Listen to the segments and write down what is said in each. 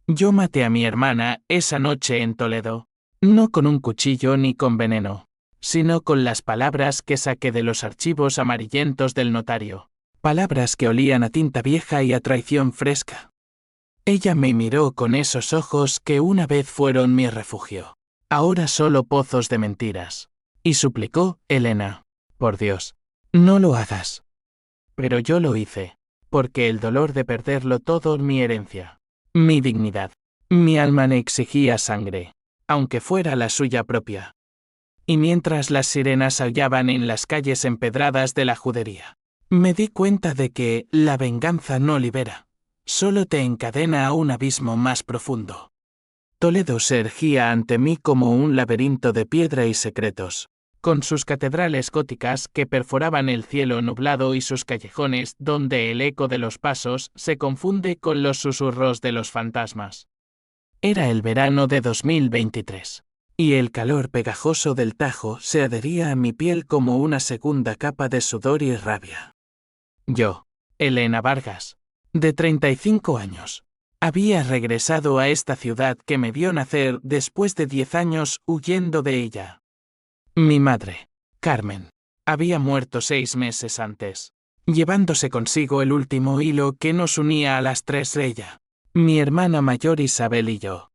Yo maté a mi hermana esa noche en Toledo. No con un cuchillo ni con veneno, sino con las palabras que saqué de los archivos amarillentos del notario. Palabras que olían a tinta vieja y a traición fresca. Ella me miró con esos ojos que una vez fueron mi refugio. Ahora solo pozos de mentiras. Y suplicó, Elena, por Dios, no lo hagas. Pero yo lo hice, porque el dolor de perderlo todo, mi herencia, mi dignidad, mi alma me exigía sangre, aunque fuera la suya propia. Y mientras las sirenas aullaban en las calles empedradas de la judería, me di cuenta de que la venganza no libera, solo te encadena a un abismo más profundo. Toledo se erguía ante mí como un laberinto de piedra y secretos, con sus catedrales góticas que perforaban el cielo nublado y sus callejones donde el eco de los pasos se confunde con los susurros de los fantasmas. Era el verano de 2023. Y el calor pegajoso del Tajo se adhería a mi piel como una segunda capa de sudor y rabia. Yo, Elena Vargas, de 35 años, había regresado a esta ciudad que me vio nacer después de 10 años huyendo de ella. Mi madre, Carmen, había muerto 6 meses antes, llevándose consigo el último hilo que nos unía a las tres, ella, mi hermana mayor Isabel y yo.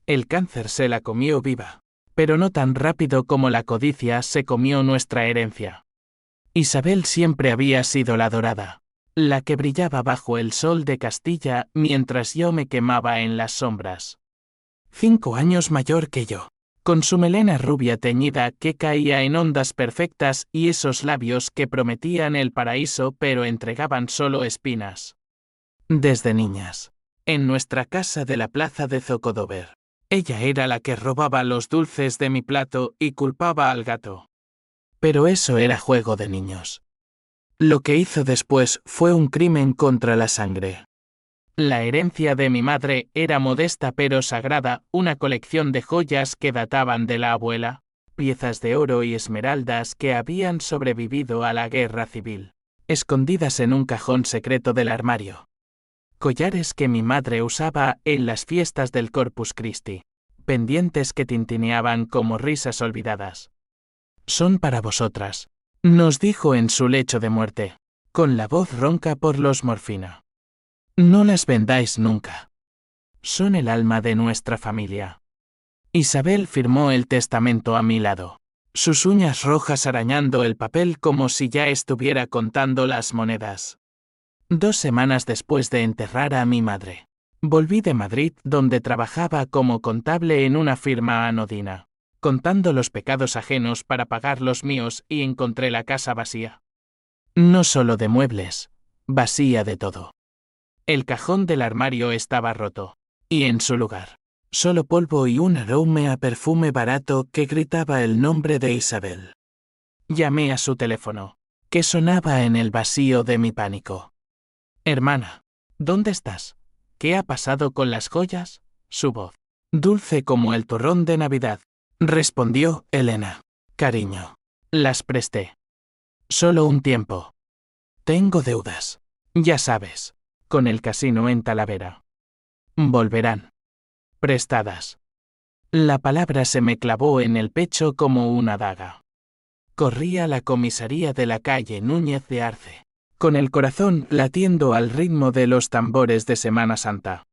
El cáncer se la comió viva, pero no tan rápido como la codicia se comió nuestra herencia. Isabel siempre había sido la dorada, la que brillaba bajo el sol de Castilla mientras yo me quemaba en las sombras. 5 años mayor que yo, con su melena rubia teñida que caía en ondas perfectas y esos labios que prometían el paraíso pero entregaban solo espinas. Desde niñas, en nuestra casa de la plaza de Zocodover, ella era la que robaba los dulces de mi plato y culpaba al gato. Pero eso era juego de niños. Lo que hizo después fue un crimen contra la sangre. La herencia de mi madre era modesta pero sagrada, una colección de joyas que databan de la abuela, piezas de oro y esmeraldas que habían sobrevivido a la guerra civil, escondidas en un cajón secreto del armario. Collares que mi madre usaba en las fiestas del Corpus Christi, pendientes que tintineaban como risas olvidadas. Son para vosotras, nos dijo en su lecho de muerte, con la voz ronca por los morfina. No las vendáis nunca. Son el alma de nuestra familia. Isabel firmó el testamento a mi lado, sus uñas rojas arañando el papel como si ya estuviera contando las monedas. 2 semanas después de enterrar a mi madre, volví de Madrid donde trabajaba como contable en una firma anodina, contando los pecados ajenos para pagar los míos y encontré la casa vacía. No solo de muebles, vacía de todo. El cajón del armario estaba roto, y en su lugar, solo polvo y un aroma a perfume barato que gritaba el nombre de Isabel. Llamé a su teléfono, que sonaba en el vacío de mi pánico. Hermana, ¿dónde estás? ¿Qué ha pasado con las joyas? Su voz, dulce como el turrón de Navidad, respondió, Elena. Cariño, las presté. Solo un tiempo. Tengo deudas, ya sabes, con el casino en Talavera. Volverán. Prestadas. La palabra se me clavó en el pecho como una daga. Corrí a la comisaría de la calle Núñez de Arce, con el corazón latiendo al ritmo de los tambores de Semana Santa.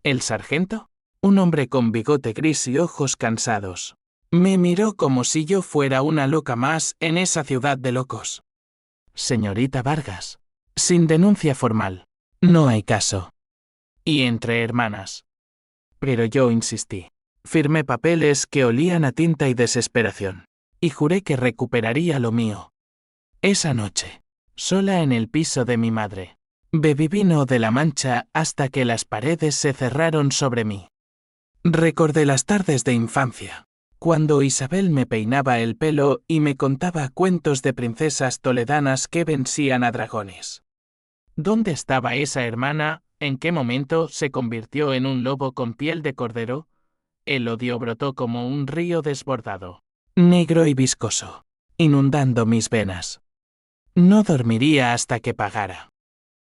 ¿El sargento? Un hombre con bigote gris y ojos cansados. Me miró como si yo fuera una loca más en esa ciudad de locos. Señorita Vargas, sin denuncia formal, no hay caso. Y entre hermanas. Pero yo insistí. Firmé papeles que olían a tinta y desesperación, y juré que recuperaría lo mío. Esa noche, sola en el piso de mi madre, bebí vino de la Mancha hasta que las paredes se cerraron sobre mí. Recordé las tardes de infancia, cuando Isabel me peinaba el pelo y me contaba cuentos de princesas toledanas que vencían a dragones. ¿Dónde estaba esa hermana? ¿En qué momento se convirtió en un lobo con piel de cordero? El odio brotó como un río desbordado, negro y viscoso, inundando mis venas. No dormiría hasta que pagara.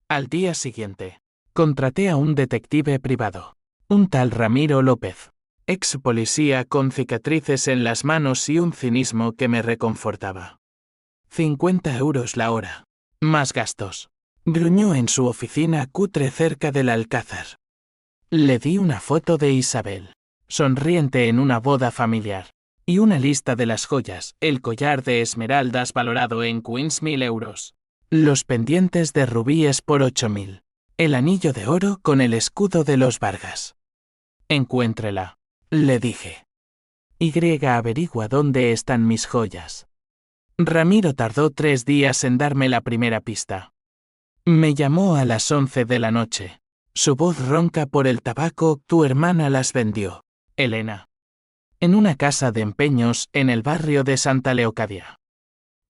Al día siguiente, contraté a un detective privado, Un tal Ramiro López, ex policía con cicatrices en las manos y un cinismo que me reconfortaba. 50 euros la hora. Más gastos. Gruñó en su oficina cutre cerca del Alcázar. Le di una foto de Isabel, sonriente en una boda familiar, y una lista de las joyas, el collar de esmeraldas valorado en 15.000 euros, los pendientes de rubíes por 8.000, el anillo de oro con el escudo de los Vargas. Encuéntrela, le dije. Averigua dónde están mis joyas. Ramiro tardó 3 días en darme la primera pista. Me llamó a las 11 de la noche. Su voz ronca por el tabaco. Tu hermana las vendió, Elena. En una casa de empeños en el barrio de Santa Leocadia.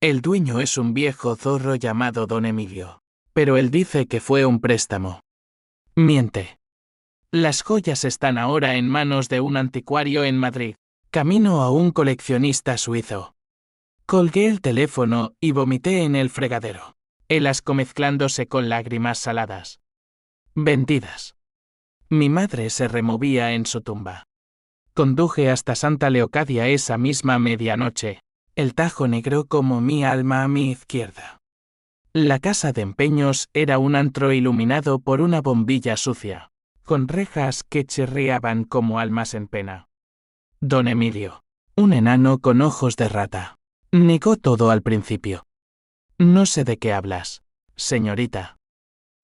El dueño es un viejo zorro llamado Don Emilio. Pero él dice que fue un préstamo. Miente. Las joyas están ahora en manos de un anticuario en Madrid, camino a un coleccionista suizo. Colgué el teléfono y vomité en el fregadero, el asco mezclándose con lágrimas saladas. Vendidas. Mi madre se removía en su tumba. Conduje hasta Santa Leocadia esa misma medianoche, el Tajo negro como mi alma a mi izquierda. La casa de empeños era un antro iluminado por una bombilla sucia, con rejas que chirriaban como almas en pena. Don Emilio, un enano con ojos de rata, negó todo al principio. No sé de qué hablas, señorita.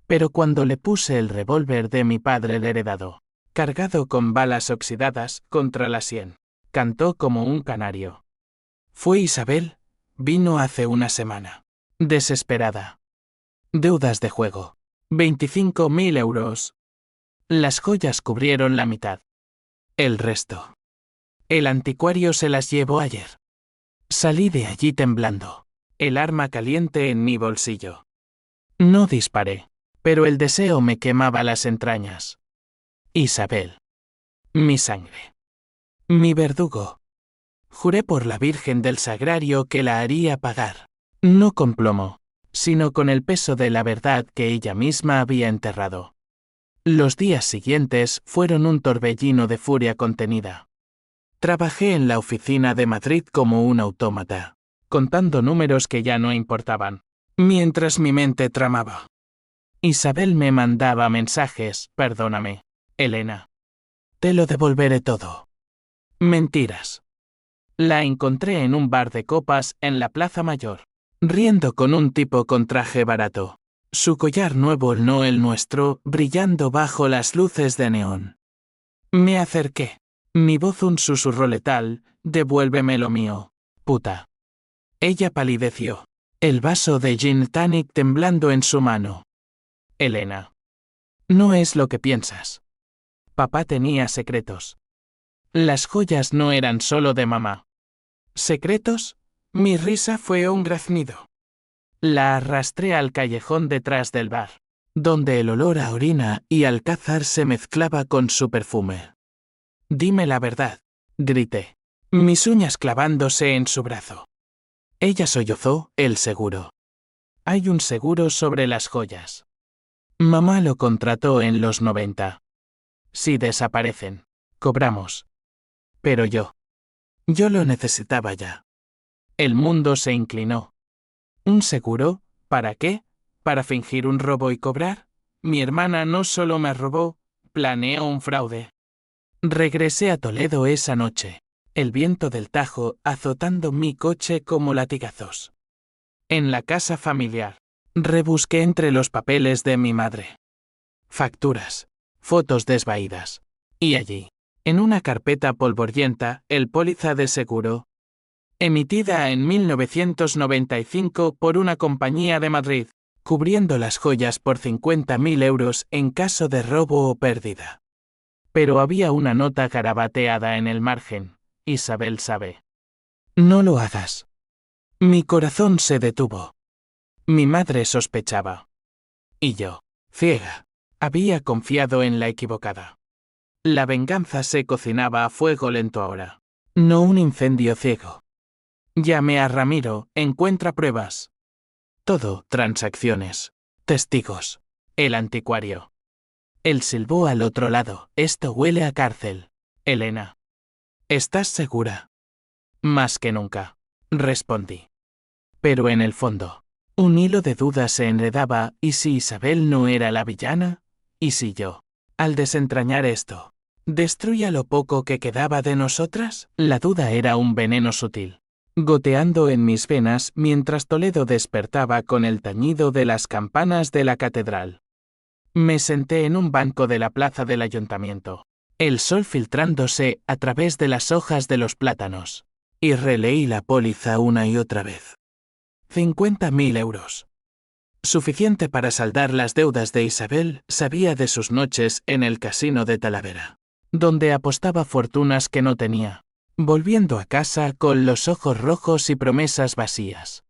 Pero cuando le puse el revólver de mi padre el heredado, cargado con balas oxidadas, contra la sien, cantó como un canario. Fue Isabel, vino hace una semana. Desesperada. Deudas de juego. 25.000 euros. Las joyas cubrieron la mitad. El resto. El anticuario se las llevó ayer. Salí de allí temblando, el arma caliente en mi bolsillo. No disparé, pero el deseo me quemaba las entrañas. Isabel. Mi sangre. Mi verdugo. Juré por la Virgen del Sagrario que la haría pagar, no con plomo, sino con el peso de la verdad que ella misma había enterrado. Los días siguientes fueron un torbellino de furia contenida. Trabajé en la oficina de Madrid como un autómata, contando números que ya no importaban, mientras mi mente tramaba. Isabel me mandaba mensajes, perdóname, Elena. Te lo devolveré todo. Mentiras. La encontré en un bar de copas en la Plaza Mayor, riendo con un tipo con traje barato, su collar nuevo, no el nuestro, brillando bajo las luces de neón. Me acerqué. Mi voz un susurro letal, devuélveme lo mío, puta. Ella palideció, el vaso de gin tonic temblando en su mano. Elena. No es lo que piensas. Papá tenía secretos. Las joyas no eran solo de mamá. ¿Secretos? Mi risa fue un graznido. La arrastré al callejón detrás del bar, donde el olor a orina y alcázar se mezclaba con su perfume. Dime la verdad, grité, mis uñas clavándose en su brazo. Ella sollozó, el seguro. Hay un seguro sobre las joyas. Mamá lo contrató en los 90. Si desaparecen, cobramos. Pero yo lo necesitaba ya. El mundo se inclinó. ¿Un seguro? ¿Para qué? ¿Para fingir un robo y cobrar? Mi hermana no solo me robó, planeó un fraude. Regresé a Toledo esa noche, el viento del Tajo azotando mi coche como latigazos. En la casa familiar, rebusqué entre los papeles de mi madre. Facturas, fotos desvaídas. Y allí, en una carpeta polvorienta, el póliza de seguro, emitida en 1995 por una compañía de Madrid, cubriendo las joyas por 50.000 euros en caso de robo o pérdida. Pero había una nota garabateada en el margen, Isabel sabe. No lo hagas. Mi corazón se detuvo. Mi madre sospechaba. Y yo, ciega, había confiado en la equivocada. La venganza se cocinaba a fuego lento ahora, no un incendio ciego. Llamé a Ramiro, encuentra pruebas. Todo, transacciones, testigos, el anticuario. Él silbó al otro lado. Esto huele a cárcel. Elena. ¿Estás segura? Más que nunca, respondí. Pero en el fondo, un hilo de duda se enredaba. ¿Y si Isabel no era la villana? ¿Y si yo, al desentrañar esto, destruía lo poco que quedaba de nosotras? La duda era un veneno sutil, goteando en mis venas mientras Toledo despertaba con el tañido de las campanas de la catedral. Me senté en un banco de la plaza del ayuntamiento, el sol filtrándose a través de las hojas de los plátanos, y releí la póliza una y otra vez. 50.000 euros. Suficiente para saldar las deudas de Isabel. Sabía de sus noches en el casino de Talavera, donde apostaba fortunas que no tenía, volviendo a casa con los ojos rojos y promesas vacías.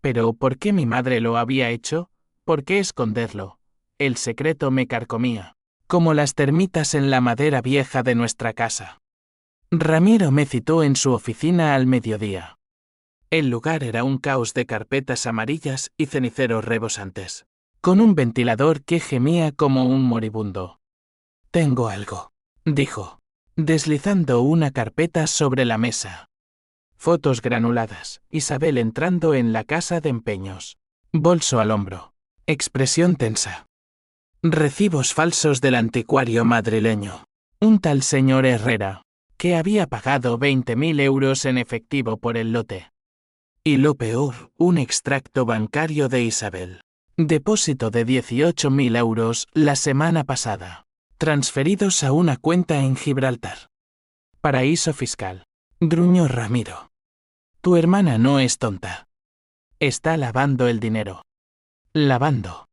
Pero ¿por qué mi madre lo había hecho? ¿Por qué esconderlo? El secreto me carcomía, como las termitas en la madera vieja de nuestra casa. Ramiro me citó en su oficina al mediodía. El lugar era un caos de carpetas amarillas y ceniceros rebosantes, con un ventilador que gemía como un moribundo. «Tengo algo», dijo, deslizando una carpeta sobre la mesa. Fotos granuladas. Isabel entrando en la casa de empeños. Bolso al hombro. Expresión tensa. Recibos falsos del anticuario madrileño. Un tal señor Herrera, que había pagado 20.000 euros en efectivo por el lote. Y lo peor, un extracto bancario de Isabel. Depósito de 18.000 euros la semana pasada, transferidos a una cuenta en Gibraltar. Paraíso fiscal. Gruñó Ramiro. Tu hermana no es tonta. Está lavando el dinero. Lavando.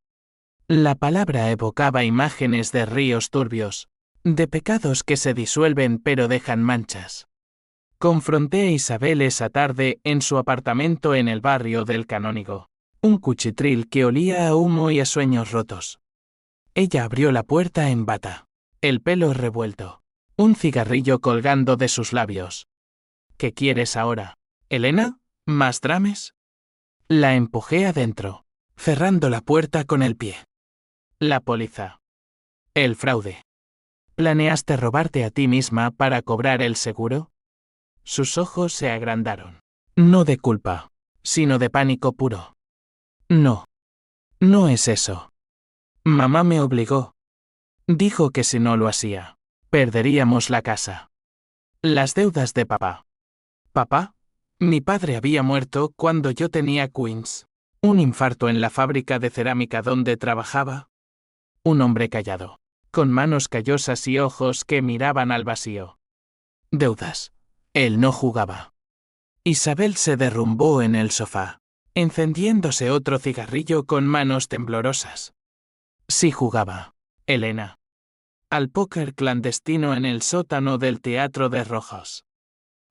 La palabra evocaba imágenes de ríos turbios, de pecados que se disuelven pero dejan manchas. Confronté a Isabel esa tarde en su apartamento en el barrio del Canónigo, un cuchitril que olía a humo y a sueños rotos. Ella abrió la puerta en bata, el pelo revuelto, un cigarrillo colgando de sus labios. ¿Qué quieres ahora, Elena? ¿Más drames? La empujé adentro, cerrando la puerta con el pie. La póliza. El fraude. ¿Planeaste robarte a ti misma para cobrar el seguro? Sus ojos se agrandaron. No de culpa, sino de pánico puro. No. No es eso. Mamá me obligó. Dijo que si no lo hacía, perderíamos la casa. Las deudas de papá. ¿Papá? Mi padre había muerto cuando yo tenía Queens. Un infarto en la fábrica de cerámica donde trabajaba. Un hombre callado, con manos callosas y ojos que miraban al vacío. Deudas. Él no jugaba. Isabel se derrumbó en el sofá, encendiéndose otro cigarrillo con manos temblorosas. Sí jugaba, Elena. Al póker clandestino en el sótano del Teatro de Rojos.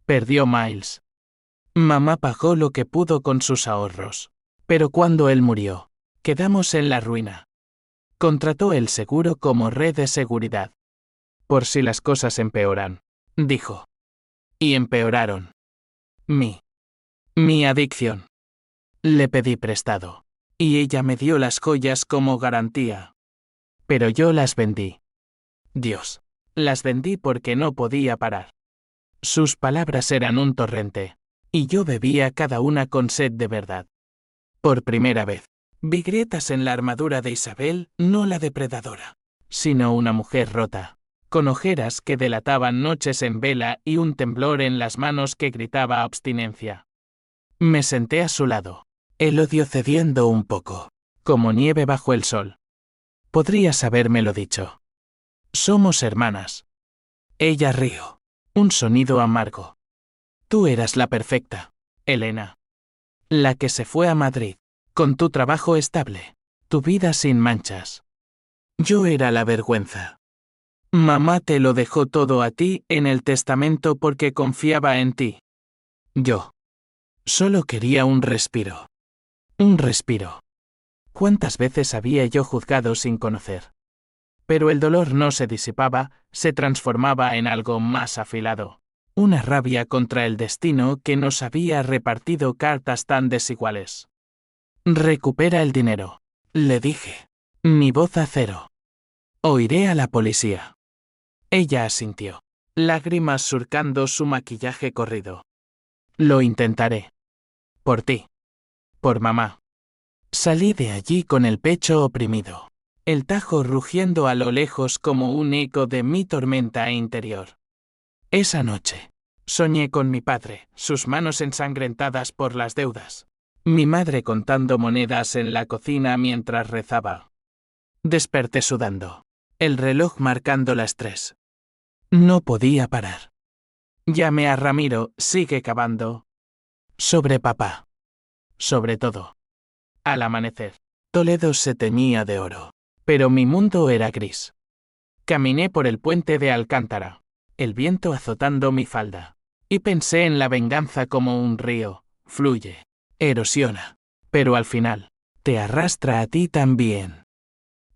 Perdió Miles. Mamá pagó lo que pudo con sus ahorros, pero cuando él murió, quedamos en la ruina. Contrató el seguro como red de seguridad. Por si las cosas empeoran, dijo. Y empeoraron. Mi adicción. Le pedí prestado, y ella me dio las joyas como garantía. Pero yo las vendí. Dios, las vendí porque no podía parar. Sus palabras eran un torrente, y yo bebía cada una con sed de verdad. Por primera vez, vi grietas en la armadura de Isabel, no la depredadora, sino una mujer rota, con ojeras que delataban noches en vela y un temblor en las manos que gritaba abstinencia. Me senté a su lado, el odio cediendo un poco, como nieve bajo el sol. Podrías habérmelo dicho. Somos hermanas. Ella rió. Un sonido amargo. Tú eras la perfecta, Elena. La que se fue a Madrid, con tu trabajo estable, tu vida sin manchas. Yo era la vergüenza. Mamá te lo dejó todo a ti en el testamento porque confiaba en ti. Yo. Solo quería un respiro. Un respiro. ¿Cuántas veces había yo juzgado sin conocer? Pero el dolor no se disipaba, se transformaba en algo más afilado. Una rabia contra el destino que nos había repartido cartas tan desiguales. Recupera el dinero, le dije. Mi voz a cero. O iré a la policía. Ella asintió, lágrimas surcando su maquillaje corrido. Lo intentaré. Por ti. Por mamá. Salí de allí con el pecho oprimido, el Tajo rugiendo a lo lejos como un eco de mi tormenta interior. Esa noche, soñé con mi padre, sus manos ensangrentadas por las deudas. Mi madre contando monedas en la cocina mientras rezaba. Desperté sudando, el reloj marcando las 3. No podía parar. Llamé a Ramiro, sigue cavando. Sobre papá. Sobre todo. Al amanecer, Toledo se teñía de oro, pero mi mundo era gris. Caminé por el puente de Alcántara, el viento azotando mi falda, y pensé en la venganza como un río, fluye, erosiona, pero al final, te arrastra a ti también.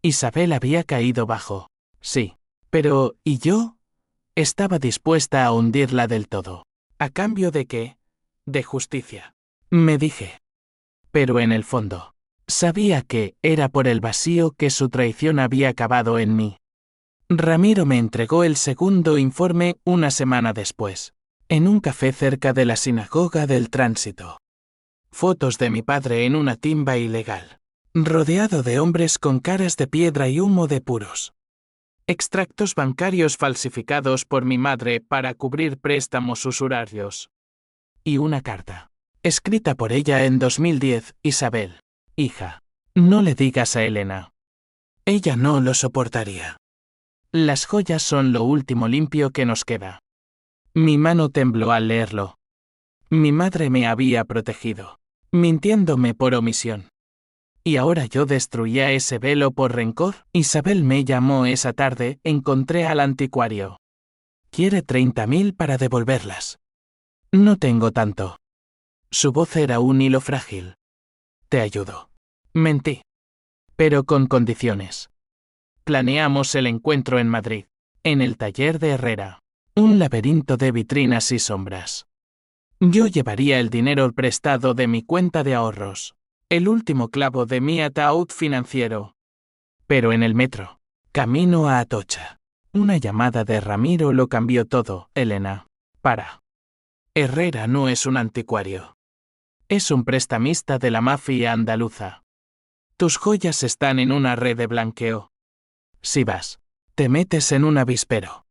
Isabel había caído bajo, sí, pero ¿y yo? Estaba dispuesta a hundirla del todo. ¿A cambio de qué? De justicia. Me dije. Pero en el fondo, sabía que era por el vacío que su traición había cavado en mí. Ramiro me entregó el segundo informe una semana después, en un café cerca de la sinagoga del Tránsito. Fotos de mi padre en una timba ilegal, rodeado de hombres con caras de piedra y humo de puros. Extractos bancarios falsificados por mi madre para cubrir préstamos usurarios. Y una carta, escrita por ella en 2010, Isabel. Hija, no le digas a Elena. Ella no lo soportaría. Las joyas son lo último limpio que nos queda. Mi mano tembló al leerlo. Mi madre me había protegido, mintiéndome por omisión. Y ahora yo destruía ese velo por rencor. Isabel me llamó esa tarde, encontré al anticuario. Quiere 30.000 para devolverlas. No tengo tanto. Su voz era un hilo frágil. Te ayudo. Mentí. Pero con condiciones. Planeamos el encuentro en Madrid, en el taller de Herrera. Un laberinto de vitrinas y sombras. Yo llevaría el dinero prestado de mi cuenta de ahorros. El último clavo de mi ataúd financiero. Pero en el metro, camino a Atocha, una llamada de Ramiro lo cambió todo. Elena, para. Herrera no es un anticuario. Es un prestamista de la mafia andaluza. Tus joyas están en una red de blanqueo. Si vas, te metes en un avispero.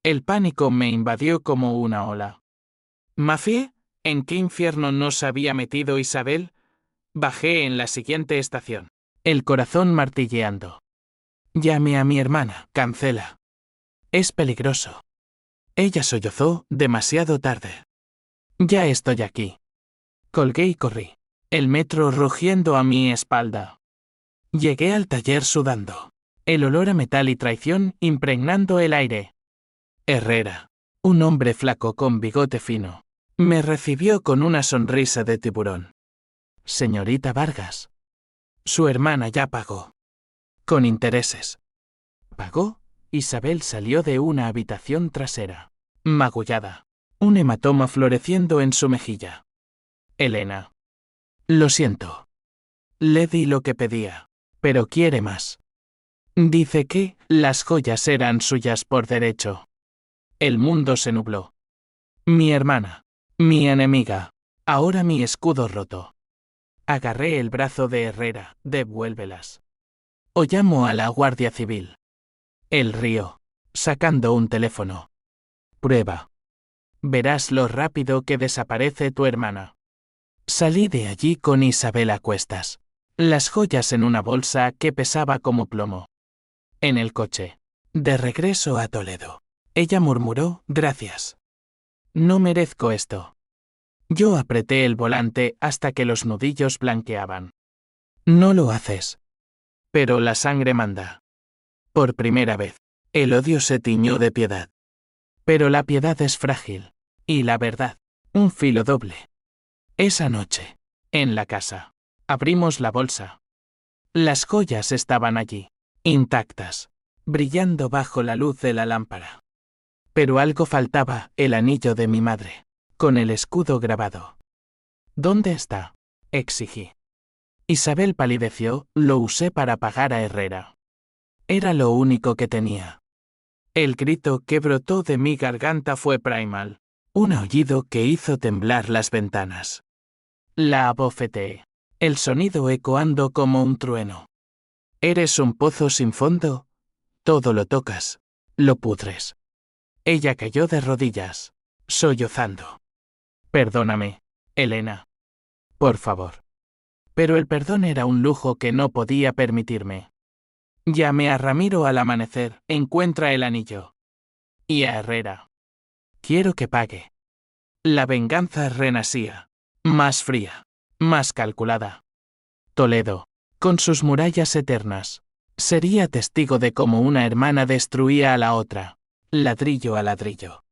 El pánico me invadió como una ola. ¿Mafia? ¿En qué infierno nos había metido Isabel? Bajé en la siguiente estación, el corazón martilleando. Llame a mi hermana, cancela. Es peligroso. Ella sollozó, demasiado tarde. Ya estoy aquí. Colgué y corrí, el metro rugiendo a mi espalda. Llegué al taller sudando, el olor a metal y traición impregnando el aire. Herrera, un hombre flaco con bigote fino, me recibió con una sonrisa de tiburón. Señorita Vargas. Su hermana ya pagó. Con intereses. ¿Pagó? Isabel salió de una habitación trasera, magullada, un hematoma floreciendo en su mejilla. Elena. Lo siento. Le di lo que pedía, pero quiere más. Dice que las joyas eran suyas por derecho. El mundo se nubló. Mi hermana. Mi enemiga. Ahora mi escudo roto. Agarré el brazo de Herrera, devuélvelas. O llamo a la Guardia Civil. Él rió, sacando un teléfono. Prueba. Verás lo rápido que desaparece tu hermana. Salí de allí con Isabel a cuestas, las joyas en una bolsa que pesaba como plomo. En el coche, de regreso a Toledo, ella murmuró, gracias. No merezco esto. Yo apreté el volante hasta que los nudillos blanqueaban. No lo haces. Pero la sangre manda. Por primera vez, el odio se tiñó de piedad. Pero la piedad es frágil. Y la verdad, un filo doble. Esa noche, en la casa, abrimos la bolsa. Las joyas estaban allí, intactas, brillando bajo la luz de la lámpara. Pero algo faltaba, el anillo de mi madre, con el escudo grabado. ¿Dónde está? Exigí. Isabel palideció, lo usé para pagar a Herrera. Era lo único que tenía. El grito que brotó de mi garganta fue primal. Un aullido que hizo temblar las ventanas. La abofeteé. El sonido ecoando como un trueno. ¿Eres un pozo sin fondo? Todo lo tocas. Lo pudres. Ella cayó de rodillas, sollozando. Perdóname, Elena. Por favor. Pero el perdón era un lujo que no podía permitirme. Llamé a Ramiro al amanecer, encuentra el anillo. Y a Herrera. Quiero que pague. La venganza renacía. Más fría. Más calculada. Toledo, con sus murallas eternas, sería testigo de cómo una hermana destruía a la otra, ladrillo a ladrillo.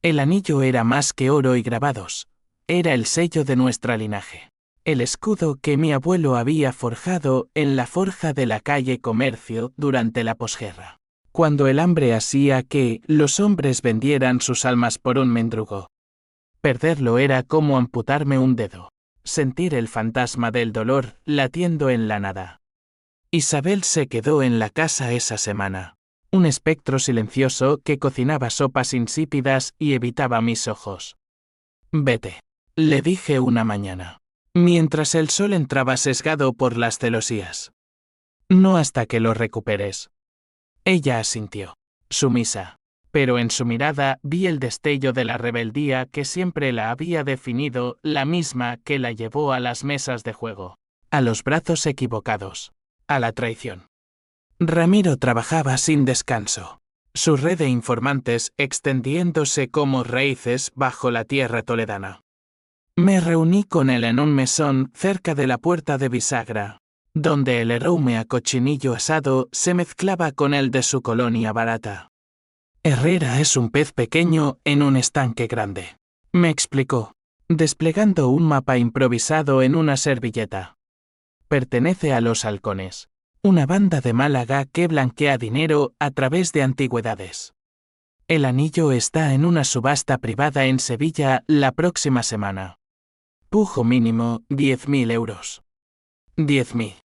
El anillo era más que oro y grabados. Era el sello de nuestra linaje. El escudo que mi abuelo había forjado en la forja de la calle Comercio durante la posguerra. Cuando el hambre hacía que los hombres vendieran sus almas por un mendrugo. Perderlo era como amputarme un dedo. Sentir el fantasma del dolor latiendo en la nada. Isabel se quedó en la casa esa semana. Un espectro silencioso que cocinaba sopas insípidas y evitaba mis ojos. Vete, le dije una mañana, mientras el sol entraba sesgado por las celosías. No hasta que lo recuperes. Ella asintió, sumisa, pero en su mirada vi el destello de la rebeldía que siempre la había definido, la misma que la llevó a las mesas de juego, a los brazos equivocados, a la traición. Ramiro trabajaba sin descanso, su red de informantes extendiéndose como raíces bajo la tierra toledana. Me reuní con él en un mesón cerca de la puerta de bisagra, donde el aroma a cochinillo asado se mezclaba con el de su colonia barata. Herrera es un pez pequeño en un estanque grande, me explicó, desplegando un mapa improvisado en una servilleta. Pertenece a los halcones, una banda de Málaga que blanquea dinero a través de antigüedades. El anillo está en una subasta privada en Sevilla la próxima semana. Pujo mínimo 10.000 euros. 10.000.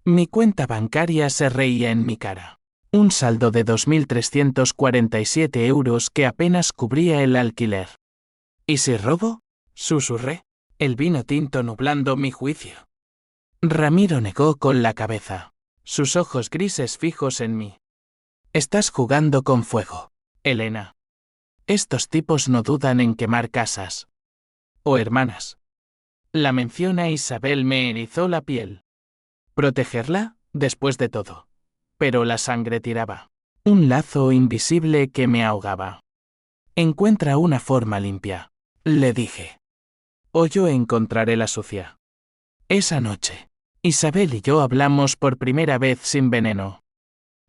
Mi cuenta bancaria se reía en mi cara. Un saldo de 2.347 euros que apenas cubría el alquiler. ¿Y si robo? Susurré, el vino tinto nublando mi juicio. Ramiro negó con la cabeza, sus ojos grises fijos en mí. Estás jugando con fuego, Elena. Estos tipos no dudan en quemar casas. O hermanas. La mención a Isabel me erizó la piel. Protegerla, después de todo. Pero la sangre tiraba. Un lazo invisible que me ahogaba. Encuentra una forma limpia, le dije. O yo encontraré la sucia. Esa noche, Isabel y yo hablamos por primera vez sin veneno.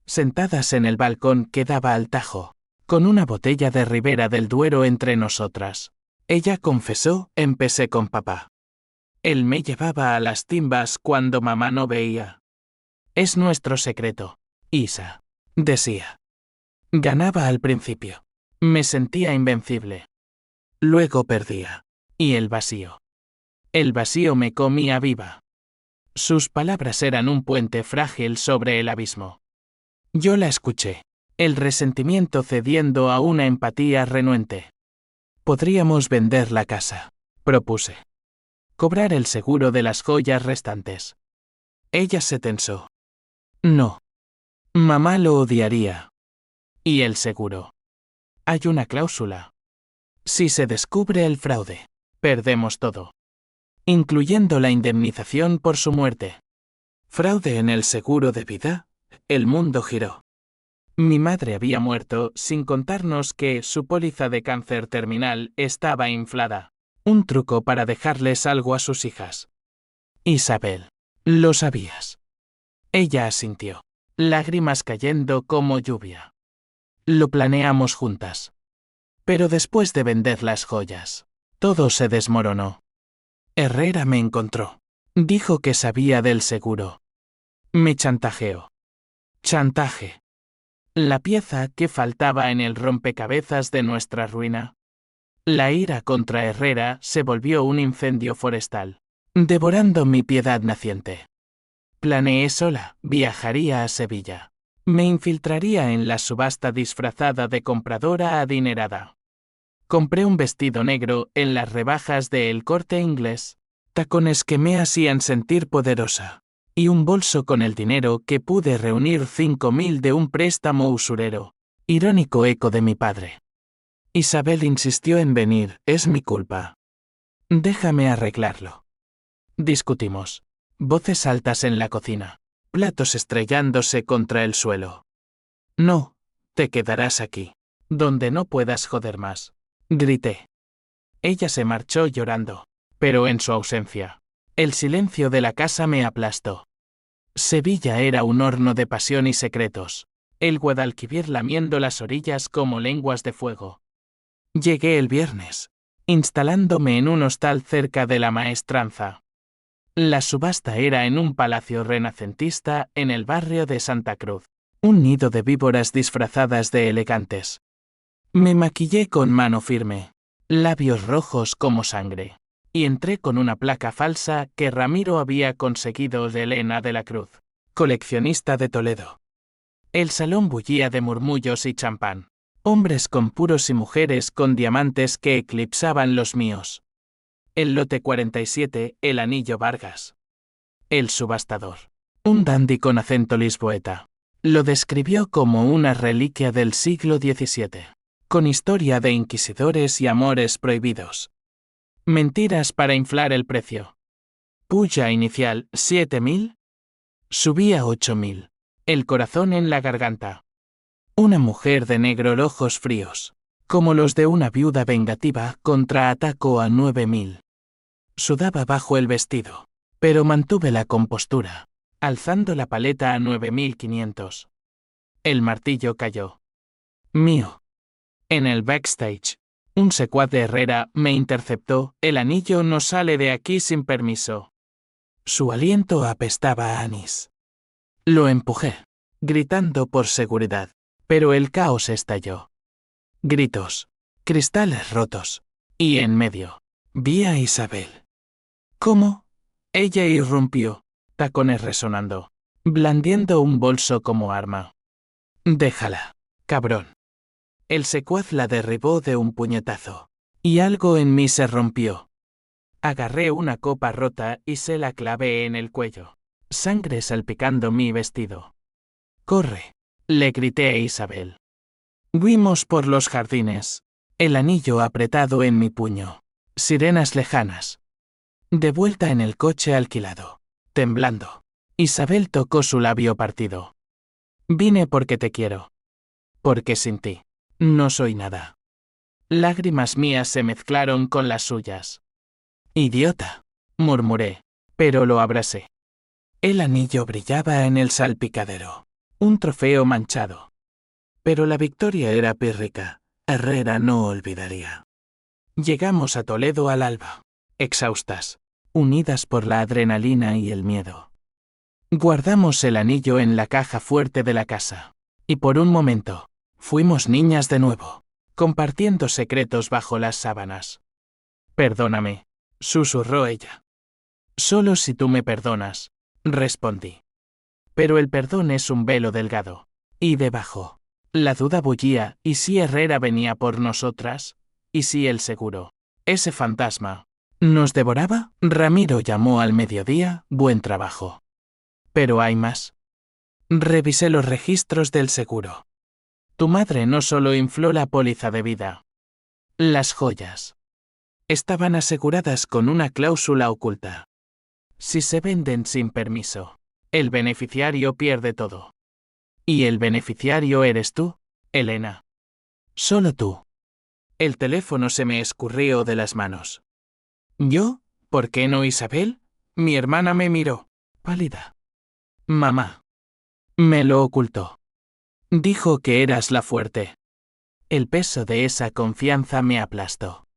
Sentadas en el balcón que daba al Tajo, con una botella de Ribera del Duero entre nosotras. Ella confesó, empecé con papá. Él me llevaba a las timbas cuando mamá no veía. Es nuestro secreto, Isa, decía. Ganaba al principio. Me sentía invencible. Luego perdía. Y el vacío. El vacío me comía viva. Sus palabras eran un puente frágil sobre el abismo. Yo la escuché, el resentimiento cediendo a una empatía renuente. Podríamos vender la casa, propuse. Cobrar el seguro de las joyas restantes. Ella se tensó. No. Mamá lo odiaría. ¿Y el seguro? Hay una cláusula. Si se descubre el fraude, perdemos todo. Incluyendo la indemnización por su muerte. Fraude en el seguro de vida, el mundo giró. Mi madre había muerto sin contarnos que su póliza de cáncer terminal estaba inflada. Un truco para dejarles algo a sus hijas. Isabel, lo sabías. Ella asintió, lágrimas cayendo como lluvia. Lo planeamos juntas. Pero después de vender las joyas, todo se desmoronó. Herrera me encontró. Dijo que sabía del seguro. Me chantajeó. Chantaje. La pieza que faltaba en el rompecabezas de nuestra ruina. La ira contra Herrera se volvió un incendio forestal, devorando mi piedad naciente. Planeé sola, viajaría a Sevilla. Me infiltraría en la subasta disfrazada de compradora adinerada. Compré un vestido negro en las rebajas de El Corte Inglés, tacones que me hacían sentir poderosa, y un bolso con el dinero que pude reunir 5.000 de un préstamo usurero, irónico eco de mi padre. Isabel insistió en venir, es mi culpa. Déjame arreglarlo. Discutimos. Voces altas en la cocina. Platos estrellándose contra el suelo. No, te quedarás aquí, donde no puedas joder más. Grité. Ella se marchó llorando, pero en su ausencia, el silencio de la casa me aplastó. Sevilla era un horno de pasión y secretos, el Guadalquivir lamiendo las orillas como lenguas de fuego. Llegué el viernes, instalándome en un hostal cerca de la Maestranza. La subasta era en un palacio renacentista en el barrio de Santa Cruz, un nido de víboras disfrazadas de elegantes. Me maquillé con mano firme, labios rojos como sangre, y entré con una placa falsa que Ramiro había conseguido de Elena de la Cruz, coleccionista de Toledo. El salón bullía de murmullos y champán, hombres con puros y mujeres con diamantes que eclipsaban los míos. El lote 47, el anillo Vargas. El subastador, un dandy con acento lisboeta, lo describió como una reliquia del siglo XVII, con historia de inquisidores y amores prohibidos. Mentiras para inflar el precio. Puya inicial, 7.000. Subía a 8.000. El corazón en la garganta. Una mujer de negro ojos fríos, como los de una viuda vengativa, contraatacó a 9.000. Sudaba bajo el vestido, pero mantuve la compostura, alzando la paleta a 9.500. El martillo cayó. Mío. En el backstage, un secuaz de Herrera me interceptó, el anillo no sale de aquí sin permiso. Su aliento apestaba a anís. Lo empujé, gritando por seguridad, pero el caos estalló. Gritos, cristales rotos, y en medio, vi a Isabel. ¿Cómo? Ella irrumpió, tacones resonando, blandiendo un bolso como arma. Déjala, cabrón. El secuaz la derribó de un puñetazo, y algo en mí se rompió. Agarré una copa rota y se la clavé en el cuello, sangre salpicando mi vestido. ¡Corre!, le grité a Isabel. Huimos por los jardines, el anillo apretado en mi puño, sirenas lejanas. De vuelta en el coche alquilado, temblando, Isabel tocó su labio partido. Vine porque te quiero. Porque sin ti, no soy nada. Lágrimas mías se mezclaron con las suyas. Idiota, murmuré, pero lo abracé. El anillo brillaba en el salpicadero, un trofeo manchado. Pero la victoria era pírrica, Herrera no olvidaría. Llegamos a Toledo al alba, exhaustas, unidas por la adrenalina y el miedo. Guardamos el anillo en la caja fuerte de la casa, y por un momento, fuimos niñas de nuevo, compartiendo secretos bajo las sábanas. Perdóname, susurró ella. Solo si tú me perdonas, respondí. Pero el perdón es un velo delgado, y debajo, la duda bullía, ¿y si Herrera venía por nosotras? ¿Y si el seguro, ese fantasma, nos devoraba? Ramiro llamó al mediodía, buen trabajo. Pero hay más. Revisé los registros del seguro. Tu madre no solo infló la póliza de vida. Las joyas estaban aseguradas con una cláusula oculta. Si se venden sin permiso, el beneficiario pierde todo. Y el beneficiario eres tú, Elena. Solo tú. El teléfono se me escurrió de las manos. ¿Yo? ¿Por qué no Isabel? Mi hermana me miró, pálida. Mamá. Me lo ocultó. Dijo que eras la fuerte. El peso de esa confianza me aplastó.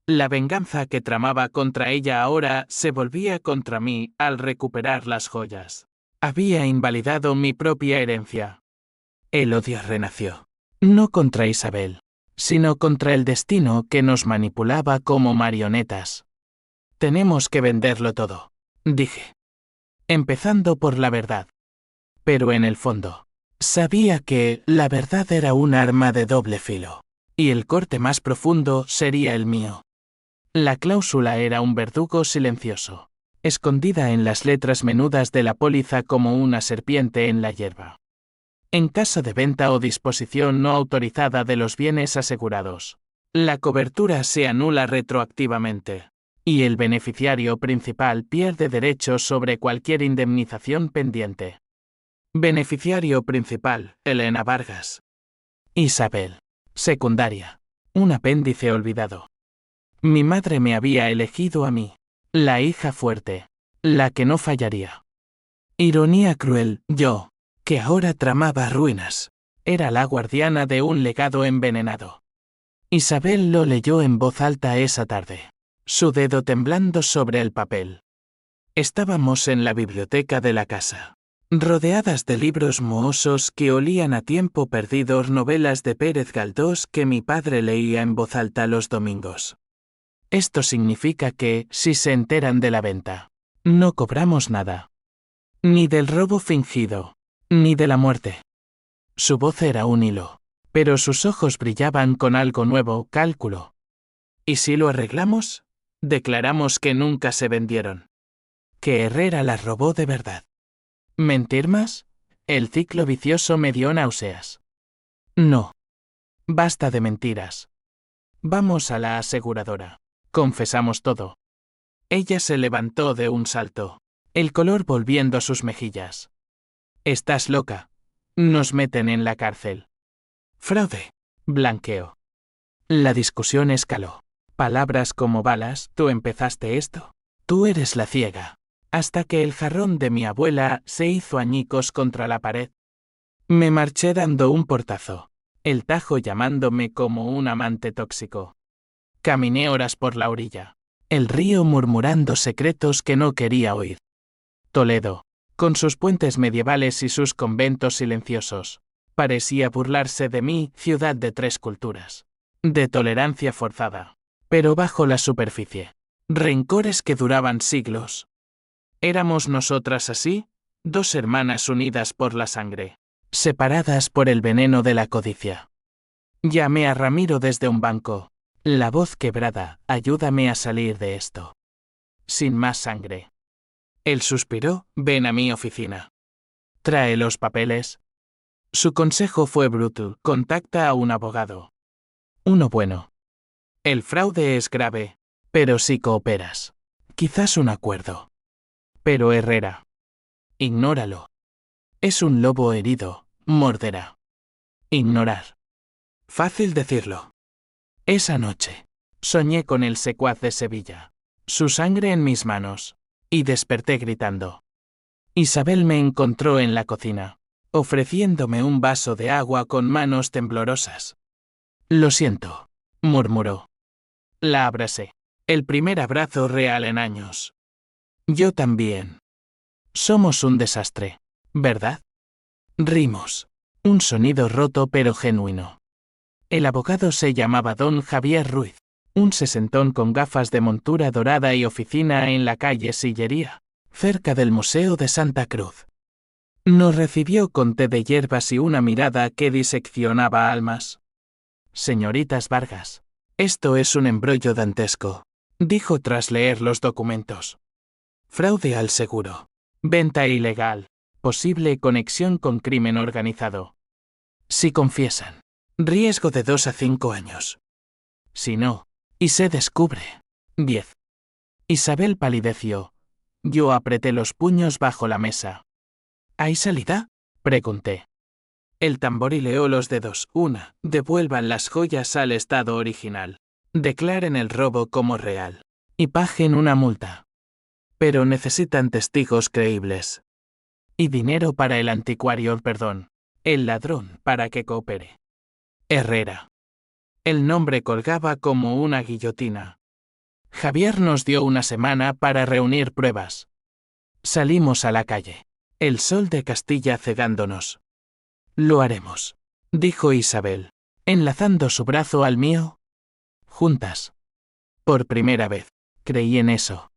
La venganza que tramaba contra ella ahora se volvía contra mí al recuperar las joyas. Había invalidado mi propia herencia. El odio renació. No contra Isabel, sino contra el destino que nos manipulaba como marionetas. Tenemos que venderlo todo, dije. Empezando por la verdad. Pero en el fondo, Sabía que la verdad era un arma de doble filo, y el corte más profundo sería el mío. La cláusula era un verdugo silencioso, escondida en las letras menudas de la póliza como una serpiente en la hierba. En caso de venta o disposición no autorizada de los bienes asegurados, la cobertura se anula retroactivamente, y el beneficiario principal pierde derechos sobre cualquier indemnización pendiente. Beneficiario principal, Elena Vargas. Isabel. Secundaria. Un apéndice olvidado. Mi madre me había elegido a mí, la hija fuerte, la que no fallaría. Ironía cruel, yo, que ahora tramaba ruinas, era la guardiana de un legado envenenado. Isabel lo leyó en voz alta esa tarde, su dedo temblando sobre el papel. Estábamos en la biblioteca de la casa, rodeadas de libros mohosos que olían a tiempo perdido, novelas de Pérez Galdós que mi padre leía en voz alta los domingos. Esto significa que, si se enteran de la venta, no cobramos nada. Ni del robo fingido, ni de la muerte. Su voz era un hilo, pero sus ojos brillaban con algo nuevo, cálculo. ¿Y si lo arreglamos? Declaramos que nunca se vendieron. Que Herrera las robó de verdad. ¿Mentir más? El ciclo vicioso me dio náuseas. No. Basta de mentiras. Vamos a la aseguradora. Confesamos todo. Ella se levantó de un salto, el color volviendo a sus mejillas. Estás loca. Nos meten en la cárcel. Fraude. Blanqueo. La discusión escaló. Palabras como balas, ¿tú empezaste esto? Tú eres la ciega. Hasta que el jarrón de mi abuela se hizo añicos contra la pared. Me marché dando un portazo, el Tajo llamándome como un amante tóxico. Caminé horas por la orilla, el río murmurando secretos que no quería oír. Toledo, con sus puentes medievales y sus conventos silenciosos, parecía burlarse de mí, ciudad de tres culturas, de tolerancia forzada, pero bajo la superficie, rencores que duraban siglos. ¿Éramos nosotras así? Dos hermanas unidas por la sangre, separadas por el veneno de la codicia. Llamé a Ramiro desde un banco. La voz quebrada, ayúdame a salir de esto. Sin más sangre. Él suspiró, ven a mi oficina. Trae los papeles. Su consejo fue brutal, contacta a un abogado. Uno bueno. El fraude es grave, pero si cooperas, quizás un acuerdo. Pero Herrera. Ignóralo. Es un lobo herido, morderá. Ignorar. Fácil decirlo. Esa noche, soñé con el secuaz de Sevilla, su sangre en mis manos, y desperté gritando. Isabel me encontró en la cocina, ofreciéndome un vaso de agua con manos temblorosas. Lo siento, murmuró. La abracé. El primer abrazo real en años. Yo también. Somos un desastre, ¿verdad? Rimos. Un sonido roto pero genuino. El abogado se llamaba don Javier Ruiz, un sesentón con gafas de montura dorada y oficina en la calle Sillería, cerca del Museo de Santa Cruz. Nos recibió con té de hierbas y una mirada que diseccionaba almas. Señoritas Vargas, esto es un embrollo dantesco, dijo tras leer los documentos. Fraude al seguro, venta ilegal, posible conexión con crimen organizado. Si confiesan, riesgo de 2 a 5 años. Si no, y se descubre, 10. Isabel palideció. Yo apreté los puños bajo la mesa. ¿Hay salida? Pregunté. El tamborileó los dedos. Una, devuelvan las joyas al estado original. Declaren el robo como real. Y paguen una multa. Pero necesitan testigos creíbles. Y dinero para el anticuario, perdón. El ladrón para que coopere. Herrera. El nombre colgaba como una guillotina. Javier nos dio una semana para reunir pruebas. Salimos a la calle. El sol de Castilla cegándonos. Lo haremos, dijo Isabel, enlazando su brazo al mío. Juntas. Por primera vez, creí en eso.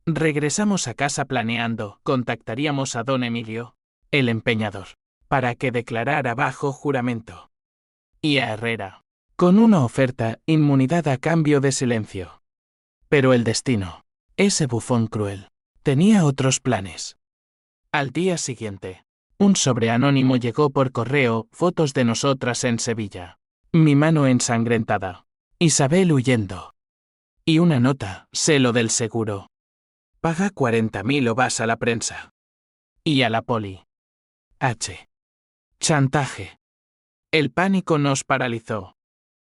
Regresamos a casa planeando, contactaríamos a don Emilio, el empeñador. para que declarara bajo juramento. Y a Herrera, con una oferta, inmunidad a cambio de silencio. Pero el destino, ese bufón cruel, tenía otros planes. Al día siguiente, un sobre anónimo llegó por correo, fotos de nosotras en Sevilla. Mi mano ensangrentada. Isabel huyendo. Y una nota, sé lo del seguro. Paga 40.000 o vas a la prensa. Y a la poli. H. Chantaje. El pánico nos paralizó.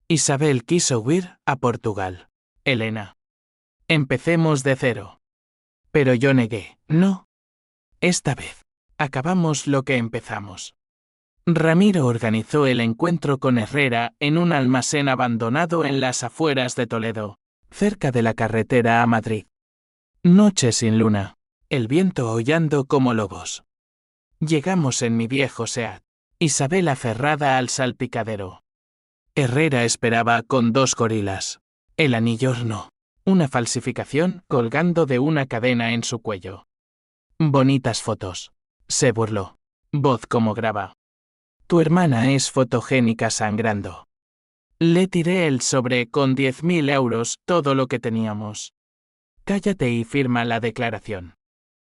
Isabel quiso huir a Portugal. Elena. Empecemos de cero. Pero yo negué, no. Esta vez, acabamos lo que empezamos. Ramiro organizó el encuentro con Herrera en un almacén abandonado en las afueras de Toledo, cerca de la carretera a Madrid. Noche sin luna, el viento aullando como lobos. Llegamos en mi viejo Seat, Isabel aferrada al salpicadero. Herrera esperaba con 2 gorilas. El anillo no, una falsificación colgando de una cadena en su cuello. Bonitas fotos. Se burló. Voz como graba. Tu hermana es fotogénica sangrando. Le tiré el sobre con 10.000 euros, todo lo que teníamos. Cállate y firma la declaración.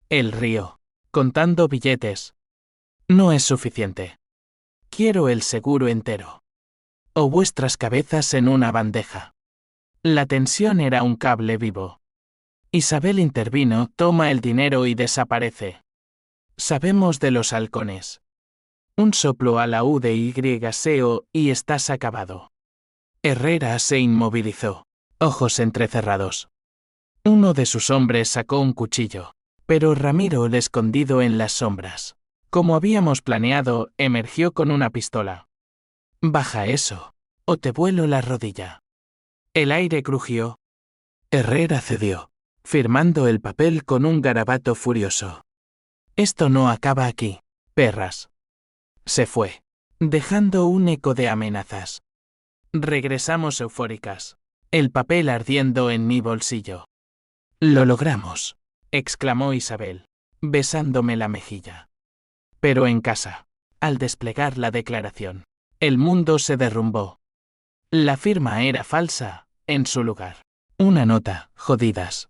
Él rió, contando billetes. No es suficiente. Quiero el seguro entero. O vuestras cabezas en una bandeja. La tensión era un cable vivo. Isabel intervino, toma el dinero y desaparece. Sabemos de los halcones. Un soplo a la U de YSEO y estás acabado. Herrera se inmovilizó, ojos entrecerrados. Uno de sus hombres sacó un cuchillo, pero Ramiro, el escondido en las sombras, como habíamos planeado, emergió con una pistola. Baja eso, o te vuelo la rodilla. El aire crujió. Herrera cedió, firmando el papel con un garabato furioso. Esto no acaba aquí, perras. Se fue, dejando un eco de amenazas. Regresamos eufóricas, el papel ardiendo en mi bolsillo. Lo logramos, exclamó Isabel, besándome la mejilla. Pero en casa, al desplegar la declaración, el mundo se derrumbó. La firma era falsa, en su lugar. Una nota, jodidas.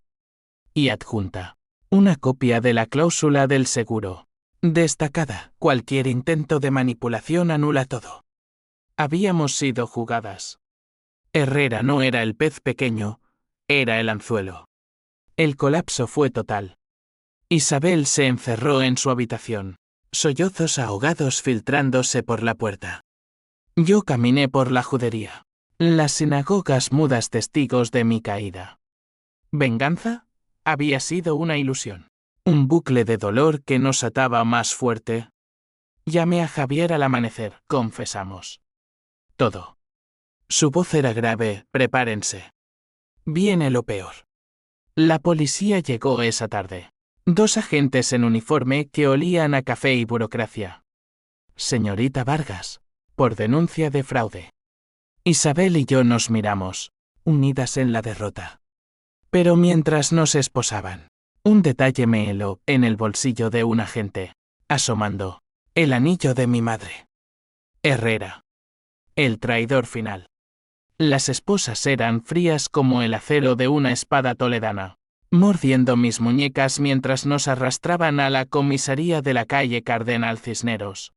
Y adjunta, una copia de la cláusula del seguro. Destacada, cualquier intento de manipulación anula todo. Habíamos sido jugadas. Herrera no era el pez pequeño, era el anzuelo. El colapso fue total. Isabel se encerró en su habitación, sollozos ahogados filtrándose por la puerta. Yo caminé por la judería. Las sinagogas mudas testigos de mi caída. ¿Venganza? Había sido una ilusión. Un bucle de dolor que nos ataba más fuerte. Llamé a Javier al amanecer, confesamos. Todo. Su voz era grave, prepárense. Viene lo peor. La policía llegó esa tarde. 2 agentes en uniforme que olían a café y burocracia. Señorita Vargas, por denuncia de fraude. Isabel y yo nos miramos, unidas en la derrota. Pero mientras nos esposaban, un detalle me heló en el bolsillo de un agente, asomando, el anillo de mi madre. Herrera. El traidor final. Las esposas eran frías como el acero de una espada toledana, mordiendo mis muñecas mientras nos arrastraban a la comisaría de la calle Cardenal Cisneros.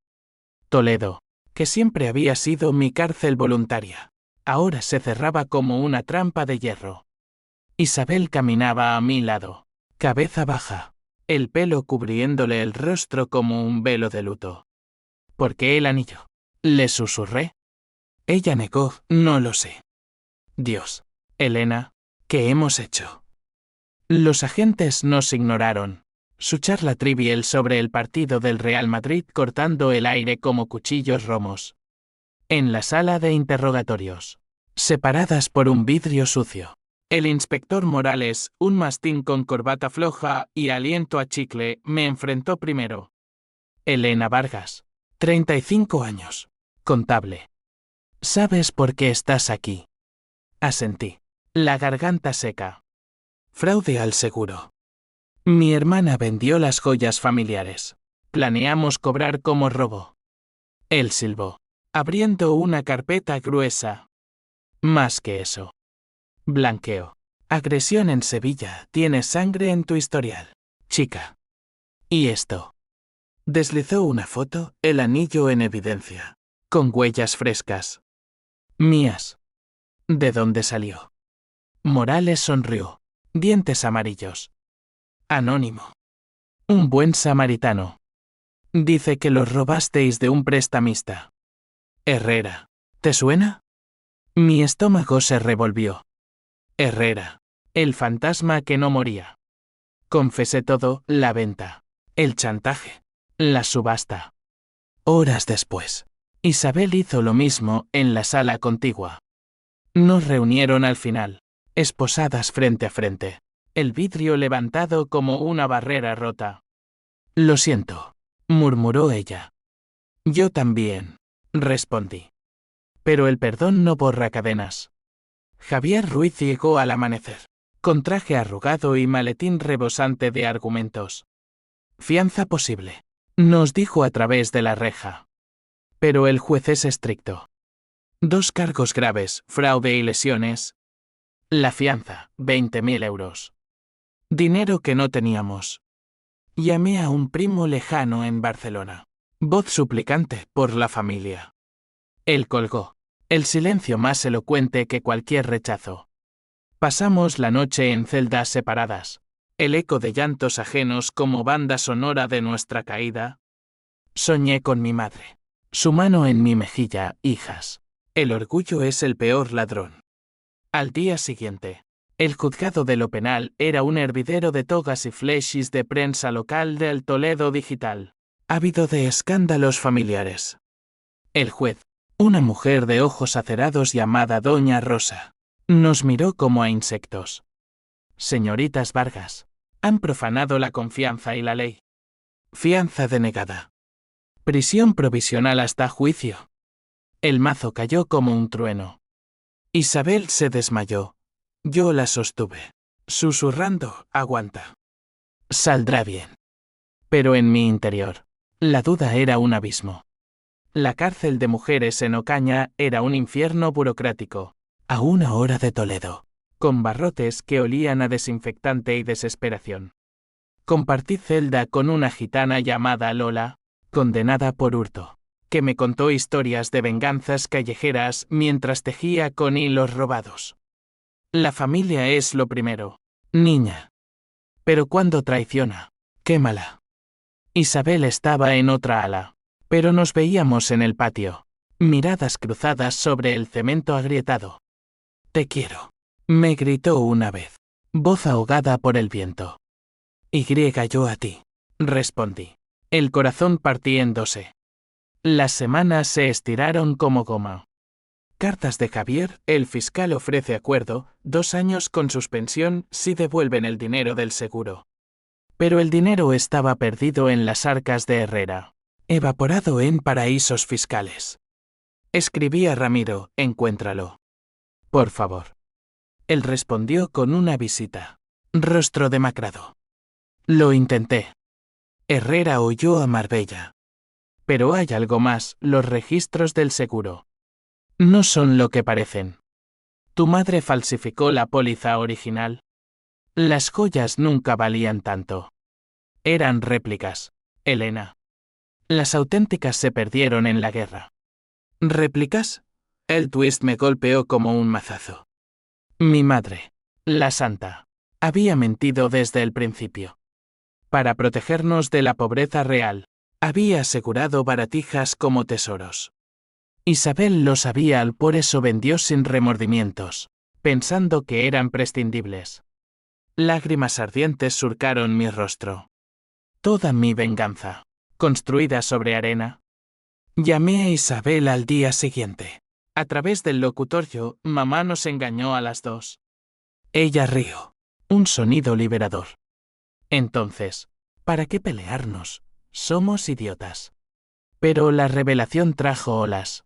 Toledo, que siempre había sido mi cárcel voluntaria, ahora se cerraba como una trampa de hierro. Isabel caminaba a mi lado, cabeza baja, el pelo cubriéndole el rostro como un velo de luto. ¿Por qué el anillo? Le susurré. Ella negó, no lo sé. Dios, Elena, ¿qué hemos hecho? Los agentes nos ignoraron. Su charla trivial sobre el partido del Real Madrid cortando el aire como cuchillos romos. En la sala de interrogatorios, separadas por un vidrio sucio, el inspector Morales, un mastín con corbata floja y aliento a chicle, me enfrentó primero. Elena Vargas, 35 años, contable. ¿Sabes por qué estás aquí? Asentí, la garganta seca. Fraude al seguro. Mi hermana vendió las joyas familiares. Planeamos cobrar como robo. Él silbó, abriendo una carpeta gruesa. Más que eso. Blanqueo. Agresión en Sevilla. Tienes sangre en tu historial, chica. ¿Y esto? Deslizó una foto, el anillo en evidencia, con huellas frescas. Mías. ¿De dónde salió? Morales sonrió. Dientes amarillos. Anónimo. Un buen samaritano. Dice que los robasteis de un prestamista. Herrera. ¿Te suena? Mi estómago se revolvió. Herrera. El fantasma que no moría. Confesé todo, la venta. El chantaje. La subasta. Horas después, Isabel hizo lo mismo en la sala contigua. Nos reunieron al final, esposadas frente a frente, el vidrio levantado como una barrera rota. Lo siento, murmuró ella. Yo también, respondí. Pero el perdón no borra cadenas. Javier Ruiz llegó al amanecer, con traje arrugado y maletín rebosante de argumentos. Fianza posible, nos dijo a través de la reja. Pero el juez es estricto. 2 cargos graves, fraude y lesiones. La fianza, 20.000 euros. Dinero que no teníamos. Llamé a un primo lejano en Barcelona. Voz suplicante por la familia. Él colgó. El silencio más elocuente que cualquier rechazo. Pasamos la noche en celdas separadas. El eco de llantos ajenos como banda sonora de nuestra caída. Soñé con mi madre. Su mano en mi mejilla, hijas. El orgullo es el peor ladrón. Al día siguiente, el juzgado de lo penal era un hervidero de togas y flechis de prensa local del Toledo digital, ávido de escándalos familiares. El juez, una mujer de ojos acerados llamada Doña Rosa, nos miró como a insectos. Señoritas Vargas, han profanado la confianza y la ley. Fianza denegada. Prisión provisional hasta juicio. El mazo cayó como un trueno. Isabel se desmayó. Yo la sostuve, susurrando, aguanta. Saldrá bien. Pero en mi interior, la duda era un abismo. La cárcel de mujeres en Ocaña era un infierno burocrático, a 1 hora de Toledo, con barrotes que olían a desinfectante y desesperación. Compartí celda con una gitana llamada Lola, condenada por hurto, que me contó historias de venganzas callejeras mientras tejía con hilos robados. La familia es lo primero, niña. Pero cuando traiciona, quémala. Isabel estaba en otra ala, pero nos veíamos en el patio, miradas cruzadas sobre el cemento agrietado. Te quiero, me gritó una vez, voz ahogada por el viento. Y yo a ti, respondí, el corazón partiéndose. Las semanas se estiraron como goma. Cartas de Javier, el fiscal ofrece acuerdo, 2 años con suspensión si devuelven el dinero del seguro. Pero el dinero estaba perdido en las arcas de Herrera, evaporado en paraísos fiscales. Escribí a Ramiro, encuéntralo. Por favor. Él respondió con una visita. Rostro demacrado. Lo intenté. Herrera huyó a Marbella. Pero hay algo más, los registros del seguro. No son lo que parecen. ¿Tu madre falsificó la póliza original? Las joyas nunca valían tanto. Eran réplicas, Elena. Las auténticas se perdieron en la guerra. ¿Réplicas? El twist me golpeó como un mazazo. Mi madre, la santa, había mentido desde el principio. Para protegernos de la pobreza real, había asegurado baratijas como tesoros. Isabel lo sabía, por eso vendió sin remordimientos, pensando que eran prescindibles. Lágrimas ardientes surcaron mi rostro. Toda mi venganza, construida sobre arena. Llamé a Isabel al día siguiente. A través del locutorio, mamá nos engañó a las 2. Ella rió. Un sonido liberador. Entonces, ¿para qué pelearnos? Somos idiotas. Pero la revelación trajo olas.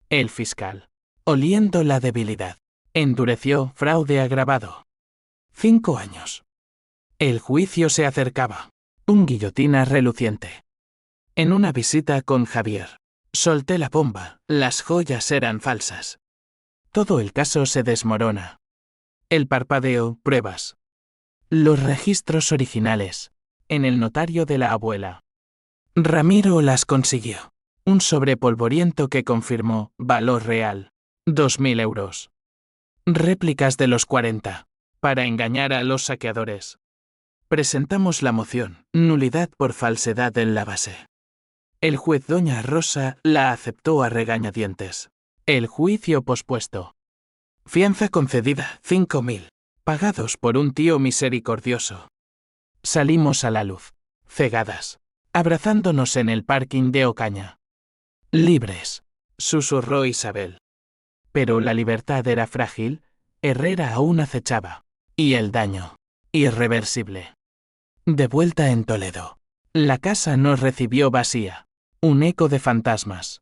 El fiscal, oliendo la debilidad, endureció, fraude agravado. 5 años. El juicio se acercaba. Un guillotina reluciente. En una visita con Javier. Solté la bomba, las joyas eran falsas. Todo el caso se desmorona. El parpadeo, pruebas. Los registros originales. En el notario de la abuela. Ramiro las consiguió. Un sobre polvoriento que confirmó, valor real. 2.000 euros. Réplicas de los 40. Para engañar a los saqueadores. Presentamos la moción, nulidad por falsedad en la base. El juez doña Rosa la aceptó a regañadientes. El juicio pospuesto. Fianza concedida, 5.000. Pagados por un tío misericordioso. Salimos a la luz. Cegadas. Abrazándonos en el parking de Ocaña. Libres. Susurró Isabel. Pero la libertad era frágil, Herrera aún acechaba. Y el daño. Irreversible. De vuelta en Toledo. La casa nos recibió vacía. Un eco de fantasmas.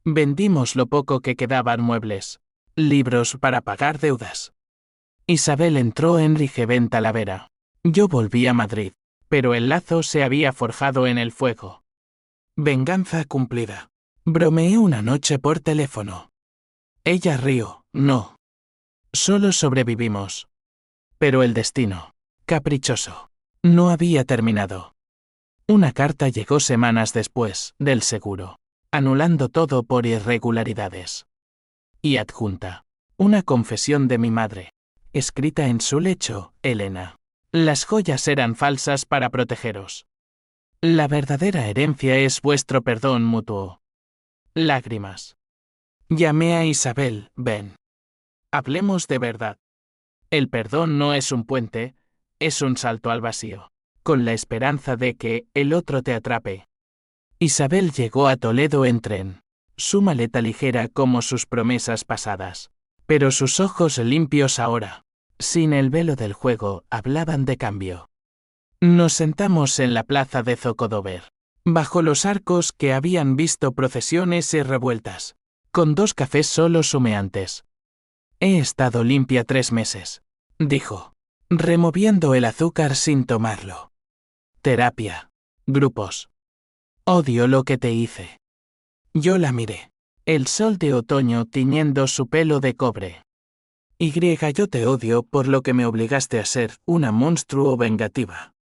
Vendimos lo poco que quedaban muebles. Libros para pagar deudas. Isabel entró en Rigevent Talavera. Yo volví a Madrid, pero el lazo se había forjado en el fuego. Venganza cumplida. Bromeé una noche por teléfono. Ella rió, no. Solo sobrevivimos. Pero el destino, caprichoso, no había terminado. Una carta llegó semanas después, del seguro, anulando todo por irregularidades. Y adjunta, una confesión de mi madre, escrita en su lecho, Elena. Las joyas eran falsas para protegeros. La verdadera herencia es vuestro perdón mutuo. Lágrimas. Llamé a Isabel, ven. Hablemos de verdad. El perdón no es un puente, es un salto al vacío, con la esperanza de que el otro te atrape. Isabel llegó a Toledo en tren, su maleta ligera como sus promesas pasadas, pero sus ojos limpios ahora, sin el velo del juego, hablaban de cambio. Nos sentamos en la plaza de Zocodover, bajo los arcos que habían visto procesiones y revueltas, con 2 cafés solos humeantes. He estado limpia 3 meses, dijo, removiendo el azúcar sin tomarlo. Terapia. Grupos. Odio lo que te hice. Yo la miré. El sol de otoño tiñendo su pelo de cobre. Yo te odio por lo que me obligaste a ser una monstruo vengativa.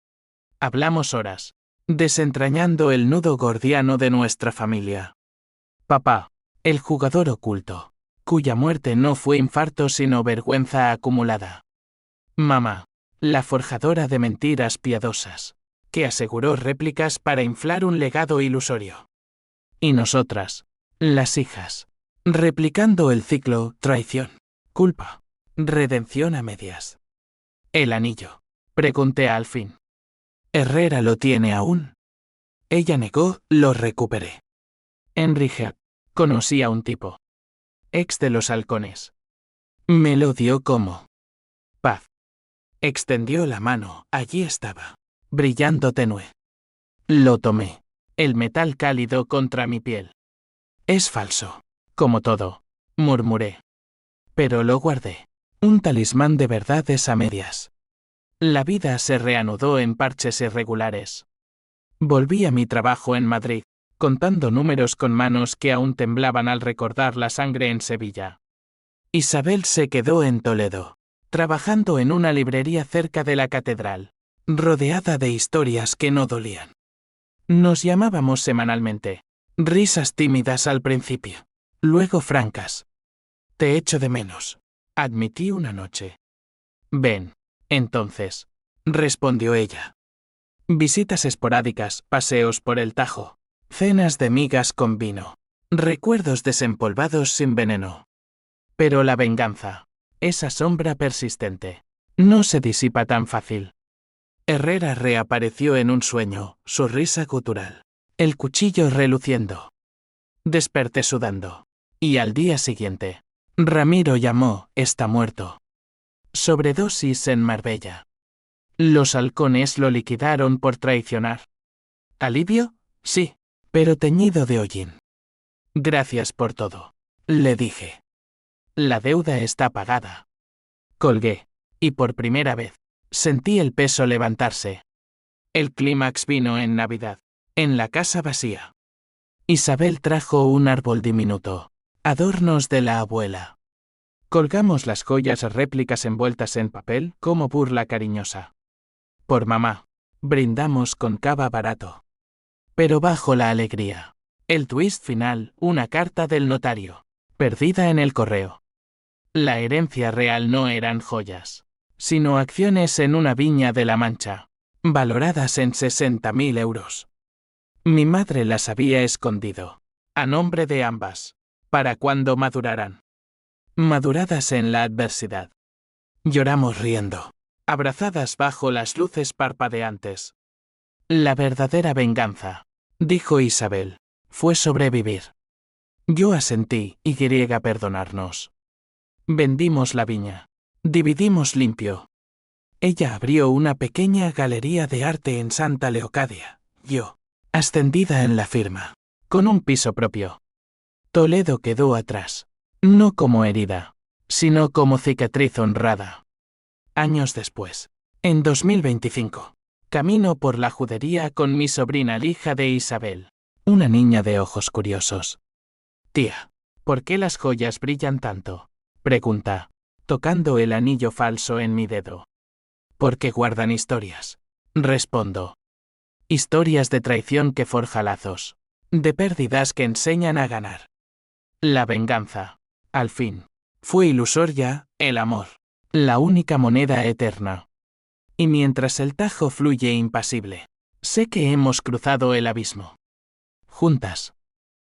Hablamos horas, desentrañando el nudo gordiano de nuestra familia. Papá, el jugador oculto, cuya muerte no fue infarto sino vergüenza acumulada. Mamá, la forjadora de mentiras piadosas, que aseguró réplicas para inflar un legado ilusorio. Y nosotras, las hijas, replicando el ciclo, traición, culpa, redención a medias. El anillo, pregunté al fin. ¿Herrera lo tiene aún? Ella negó, lo recuperé. Enrique, conocí a un tipo. Ex de los halcones. Me lo dio como paz. Extendió la mano, allí estaba, brillando tenue. Lo tomé. El metal cálido contra mi piel. Es falso, como todo, murmuré. Pero lo guardé. Un talismán de verdades a medias. La vida se reanudó en parches irregulares. Volví a mi trabajo en Madrid, contando números con manos que aún temblaban al recordar la sangre en Sevilla. Isabel se quedó en Toledo, trabajando en una librería cerca de la catedral, rodeada de historias que no dolían. Nos llamábamos semanalmente. Risas tímidas al principio, luego francas. Te echo de menos, admití una noche. Ven, entonces, respondió ella. Visitas esporádicas, paseos por el Tajo, cenas de migas con vino, recuerdos desempolvados sin veneno. Pero la venganza, esa sombra persistente, no se disipa tan fácil. Herrera reapareció en un sueño, su risa gutural, el cuchillo reluciendo. Desperté sudando. Y al día siguiente, Ramiro llamó, está muerto. Sobredosis en Marbella. Los halcones lo liquidaron por traicionar. ¿Alivio? Sí, pero teñido de hollín. Gracias por todo, le dije. La deuda está pagada. Colgué, y por primera vez, sentí el peso levantarse. El clímax vino en Navidad. En la casa vacía. Isabel trajo un árbol diminuto. Adornos de la abuela. Colgamos las joyas réplicas envueltas en papel como burla cariñosa. Por mamá. Brindamos con cava barato. Pero bajo la alegría. El twist final, una carta del notario. Perdida en el correo. La herencia real no eran joyas, sino acciones en una viña de La Mancha, valoradas en 60.000 euros. Mi madre las había escondido, a nombre de ambas, para cuando maduraran. Maduradas en la adversidad. Lloramos riendo, abrazadas bajo las luces parpadeantes. La verdadera venganza, dijo Isabel, fue sobrevivir. Yo asentí, y quería perdonarnos. Vendimos la viña. Dividimos limpio. Ella abrió una pequeña galería de arte en Santa Leocadia. Yo, ascendida en la firma, con un piso propio. Toledo quedó atrás, no como herida, sino como cicatriz honrada. Años después, en 2025, camino por la judería con mi sobrina, la hija de Isabel, una niña de ojos curiosos. Tía, ¿por qué las joyas brillan tanto? Pregunta, tocando el anillo falso en mi dedo. Porque guardan historias. Respondo. Historias de traición que forja lazos. De pérdidas que enseñan a ganar. La venganza. Al fin. Fue ilusoria, el amor. La única moneda eterna. Y mientras el Tajo fluye impasible, sé que hemos cruzado el abismo. Juntas.